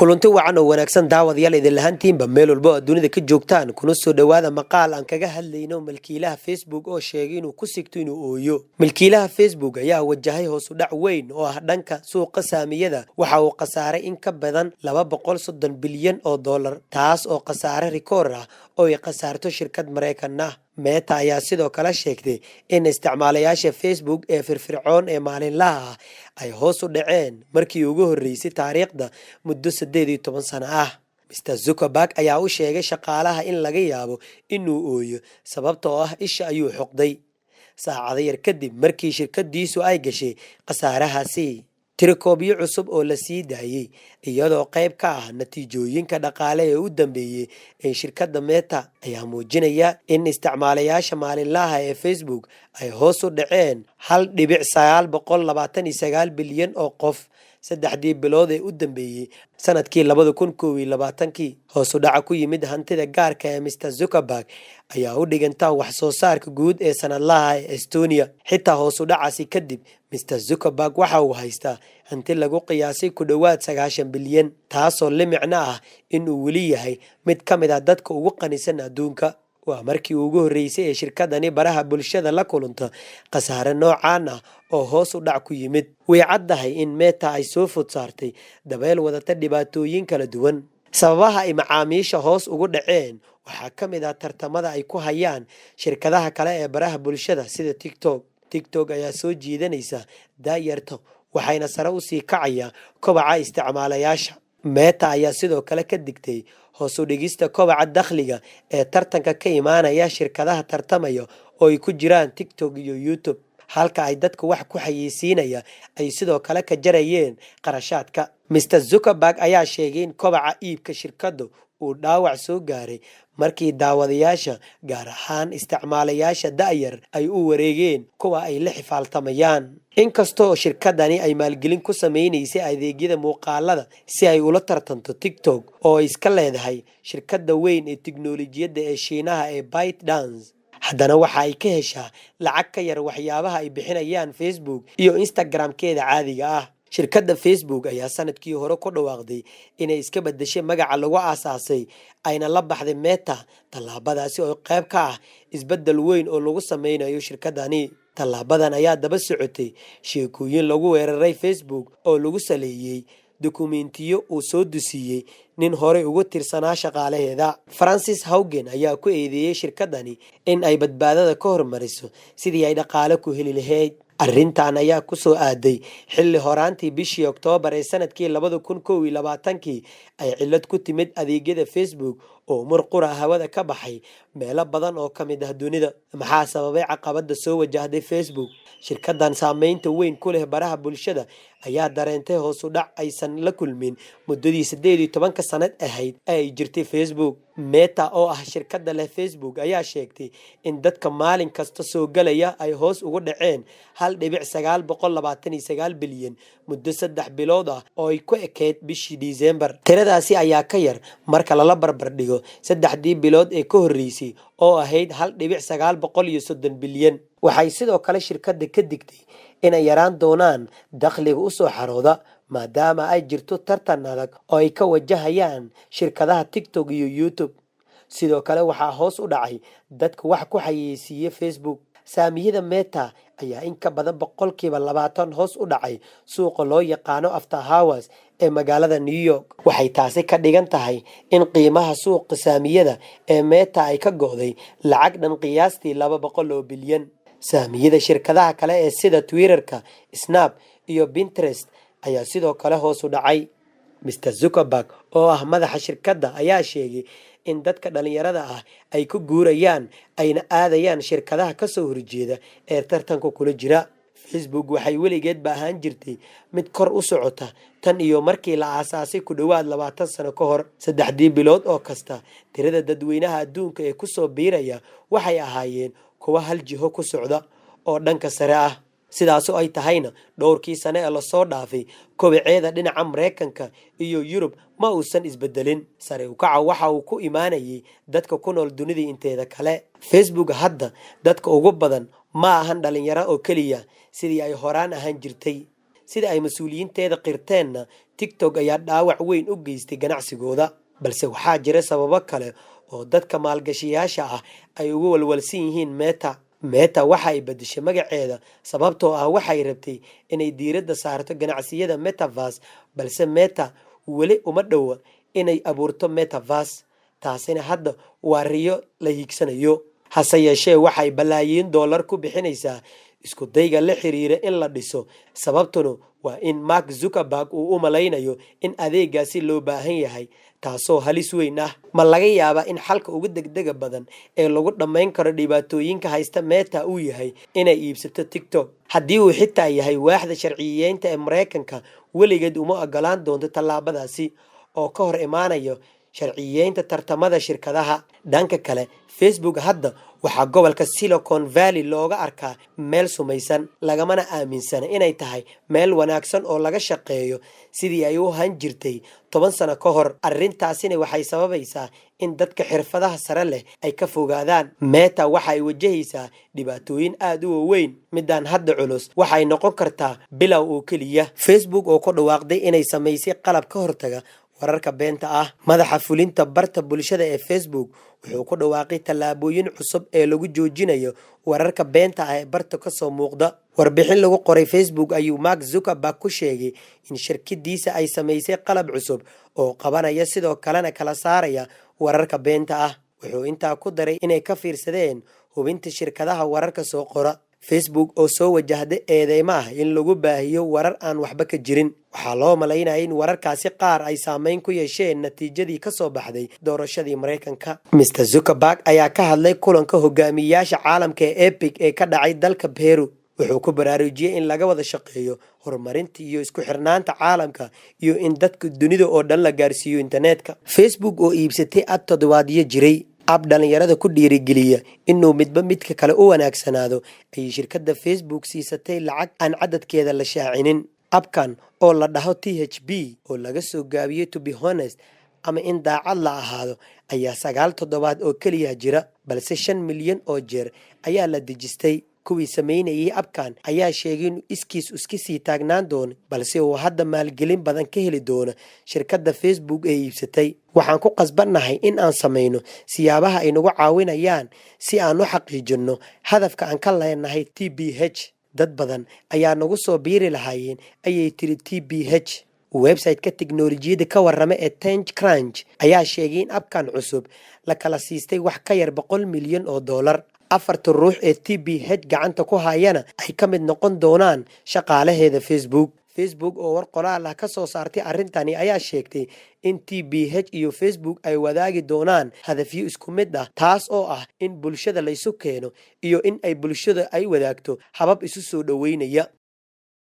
kulanti wacan oo wanaagsan daawadayaal idin lahaantiinba meel walba oo dunida ka joogtaan kuna soo dhawaada maqaal aan kaga hadlayno milkiilaha Facebook oo sheegay inuu ku sigto inuu ooyo. Milkiilaha Facebook ayaa wajahay hoos u dhac weyn oo ah dhanka suuqa saamiyada waxa uu khasaaray in ka badan 230 bilyan oo dollar taas oo khasaare rikoor ah oo ay khasaarto shirkad Mareykan ah. Meta ayaa sidoo kale sheegtay in isticmaalayaasha Facebook ee firfircoon ee maalinlaha ah ay hoos u dhaceen markii ugu horeysay taariikhda muddo 18 sano ah. Mr. Zuckerberg ayaa u sheegay shaqaalaha in laga yaabo inuu ooyo sababtoo ah isha ayuu xoqday saacado yar kadib markii shirkadiisu ay gashay khasaarahaasi. Tirakoobyo cusub oo la sii daayay iyadoo qayb ka ah natiijooyinka dhaqaale ee u dambeeyay ee shirkadda Meta ayaa muujinaya in isticmaalayaasha maalinlaha ee Facebook ay hoos u dhaceen 1.929 bilyan oo qof saddexdii bilood ee u dambeeyay sanadkii 2021. Hoos u dhaca ku yimid hantida gaarka ee Mr. Zuckerberg ayaa u dhiganta wax soo saarka guud ee sanadlaha ee Estonia. Xitaa hoos u dhacaasi kadib Mr. Zuckerberg waxa uu haystaa hanti lagu qiyaasay ku dhawaad 90 bilyan taasoo la micno ah in uu weli yahay mid ka mid ah dadka ugu qanisan adduunka. Waa markii ugu horeysay ee shirkadani baraha bulshada la kulanta khasaare noocaan ah oo hoos u dhac ku yimid. Way caddahay in Meta ay soo food saartay dabeel wadata dhibaatooyin kala duwan. Sababaha ay macaamiisha hoos ugu dhaceen waxaa ka mid ah tartamada ay ku hayaan shirkadaha kale ee baraha bulshada sida TikTok ayaa soo jiidanaysa daayarto waxayna sare u sii kacaya kobaca isticmaalayaasha. Meta ayaa sidoo kale ka digtay hoos u dhigista kobaca dakhliga ee tartanka ka imaanaya shirkadaha tartamaya oo ay ku jiraan TikTok iyo YouTube, halka ay dadku wax ku xayeysiinaya ay sidoo kale ka jarayeen qarashaadka. Mr. Zuckerberg ayaa sheegay in kobaca iibka shirkaddu uu dhaawac soo gaaray markii daawadayaasha gaar ahaan isticmaalayaasha da'yar ay u wareegeen kuwa ay la xifaaltamayaan. Inkastoo shirkadani ay maalgelin ku sameynaysay adeegyada muuqaalada si ay ula tartanto TikTok oo ay iska leedahay shirkadda weyn ee tiknoolajiyadda ee Shiinaha ee ByteDance, haddana waxa ay ka heshaa lacag ka yar waxyaabaha ay bixinayaan Facebook iyo Instagram-keeda caadiga ah. Shirkadda Facebook ayaa sanadkii hore ku dhawaaqday inay iska bedeshay magaca lagu aasaasay ayna la baxday Meta. Tallaabadaasi oo qayb ka ah isbedel weyn oo lagu sameynayo shirkadani. Tallaabadan ayaa daba socotay sheekooyin lagu weeraray Facebook oo lagu saleeyay dukumeentiyo uu soo dusiyay nin hore ugu tirsanaa shaqaalaheeda. Francis Haugen ayaa ku eedeeyay shirkadani in ay badbaadada ka hormariso sidii ay dhaqaale ku heli lahayd. Arrintan ayaa ku soo aaday xilli horaantii bishii Oktoobar ee sanadkii 2021 ay cillad ku timid adeegyada Facebook oo murqura hawada ka baxay meelo badan oo ka mid ah dunida. Maxaa sababay caqabada soo wajahday Facebook? Shirkaddan saameynta weyn ku leh baraha bulshada ayaa dareentay hoos u dhac aysan la kulmin muddadii 18 sanad ahayd ay jirtay Facebook. Meta oo ah shirkadda leh Facebook ayaa sheegtay in dadka maalin kasta soo galaya ay hoos ugu dhaceen 1.929 bilyan muddo 3 bilood ah oo ay ku ekeyd bishii Diseembar. Tiradaasi ayaa ka yar marka lala barbar dhigo 3 bilood ee ka horeysay oo ahayd 1.930 bilyan. Waxay sidoo kale shirkadda ka digtay inay yaraan doonaan dakhliga u soo xarooda maadaama ay jirto tartan adag oo ay ka wajahayaan shirkadaha TikTok iyo YouTube. Sidoo kale waxaa hoos u dhacay dadka wax ku xayeysiiya Facebook. Saamiyada Meta ayaa in ka badan 20% hoos u dhacay suuqa loo yaqaano After Hours ee magaalada New York. Waxay taasi ka dhigan tahay in qiimaha suuqa saamiyada ee Meta ay ka go'day lacag dhan qiyaastii 200 bilyan. Saamiyada shirkadaha kale ee sida Twitter-ka, Snap iyo Pinterest ayaa sidoo kale hoos u dhacay. Mr. Zuckerberg oo ah madaxa shirkadda ayaa sheegay in dadka dhalinyarada ah ay ku guurayaan ayna aadayaan shirkadaha ka soo horjeeda ee tartanka kula jira. Facebook waxay weligeed baahan jirtay mid kor u socota tan iyo markii la aasaasay ku dhawaad 20 sano ka hor. 3 bilood oo kasta tirada dadweynaha adduunka ee ku soo biiraya waxay ahaayeen kuwa hal jiho ku socda oo dhanka sare ah. Sidaas oo ay tahayna dhowrkii sano ee la soo dhaafay kobaceeda dhinaca Mareykanka iyo Yurub ma uusan isbedelin. Sare u kaca waxa uu ku imaanayay dadka ku nool dunida inteeda kale. Facebook hadda dadka ugu badan ma ahan dhalinyaro oo kaliya sidii ay horaan ahaan jirtay. sida ay mas'uuliyiinteeda qirteenna TikTok ayaa dhaawac weyn u geystay ganacsigooda, balse waxaa jira sababo kale oo dadka maalgashiyaasha ah ay ugu walwalsan yihiin Meta waxa ay bedeshay magaceeda sababtoo ah waxay rabtay inay diiradda saarto ganacsiyada Metaverse, balse Meta weli uma dhowa inay abuurto Metaverse, taasina hadda waa riyo la hiigsanayo. Hase yeeshee waxay balaayiin dollar ku bixinaysaa isku dayga la xiriira in la dhiso, sababtuna waa in Mark Zuckerberg uu u malaynayo in adeegaasi loo baahan yahay, taasoo halis weyn ah. Ma laga yaabaa in xalka ugu degdega badan ee lagu dhammayn karo dhibaatooyinka haysta Meta uu yahay inay iibsato TikTok? Haddii uu xitaa yahay waaxda sharciyeynta ee Mareykanka weligeed uma ogolaan doonto tallaabadaasi oo ka hor imaanayo sharciyeynta tartamada shirkadaha. Dhanka kale, Facebook hadda waxaa gobolka Silicon Valley looga arkaa meel sumaysan, lagamana aaminsana inay tahay meel wanaagsan oo laga shaqeeyo sidii ay u ahaan jirtay 10 sano ka hor. Arrintaasina waxay sababaysaa in dadka xirfadaha sare leh ay ka fogaadaan. Meta waxay wajahaysaa dhibaatooyin aad u weyn. Midaan hadda culus waxay noqon kartaa bilow oo keliya. Facebook oo ku dhawaaqday inay samaysay qalab ka hortaga wararka beenta ah. Madaxa fulinta barta bulshada ee Facebook wuxuu ku dhawaaqay tallaabooyin cusub ee lagu joojinayo wararka beenta ah ee barta ka soo muuqda. Warbixin lagu qoray Facebook ayuu Mark Zuckerberg ku sheegay in shirkadiisa ay samaysay qalab cusub oo qabanaya sidoo kalena kala saaraya wararka beenta ah. Wuxuu intaa ku daray inay ka fiirsadeen hubinta shirkadaha wararka soo qora. Facebook oo soo wajahday eedeymo ah in lagu baahiyo warar aan waxba ka jirin. Waxaa loo malaynayaa in wararkaasi qaar ay saameyn ku yeesheen natiijadii ka soo baxday doorashadii Mareykanka. Mr. Zuckerberg ayaa ka hadlay kulanka hogaamiyayaasha caalamka ee Epic ee ka dhacay dalka Peru. Wuxuu ku baraarujiyay in laga wada shaqeeyo horumarinta iyo isku xirnaanta caalamka iyo in dadka dunida oo dhan la gaarsiiyo internetka. Facebook oo iibsatay ab toddobaadyo jiray dhalinyarada ku dhiirigeliya inuu midba midka kale u wanaagsanaado, ay shirkadda Facebook siisatay lacag aan cadadkeeda la shaacinin. Abkan oo la dhaho THB oo laga soo gaabiyey to be honest ama in daacad la ahaado ayaa 9 toddobaad oo keliya jira, balse 5 milyan oo jeer ayaa la dejistay. Kuwii sameynayay abkan ayaa sheegay in iskiis iska sii taagnaan doono, balse uu hadda maalgelin badan ka heli doono shirkadda Facebook ee iibsatay. Waxaan ku qasbannahay in aan sameyno siyaabaha ay nagu caawinayaan si aan u xaqiijino hadafka aan ka leenahay TBH. Dad badan ayaa nagu soo biiri lahaayeen, ayay tiri TBH. Website-ka tiknoolajiyada ka warrama ee TechCrunch ayaa sheegay in abkan cusub la kala siistay wax ka yar $100 milyan. 4 ruux ee TBH gacanta ku hayana ay ka mid noqon doonaan shaqaalaheeda Facebook. Facebook oo war qoraal ah ka soo saartay arrintani ayaa sheegtay in TBH iyo Facebook ay wadaagi doonaan hadafyo isku mid ah, taas oo ah in bulshada la isu keeno iyo in ay bulshada ay wadaagto habab isu soo dhaweynaya.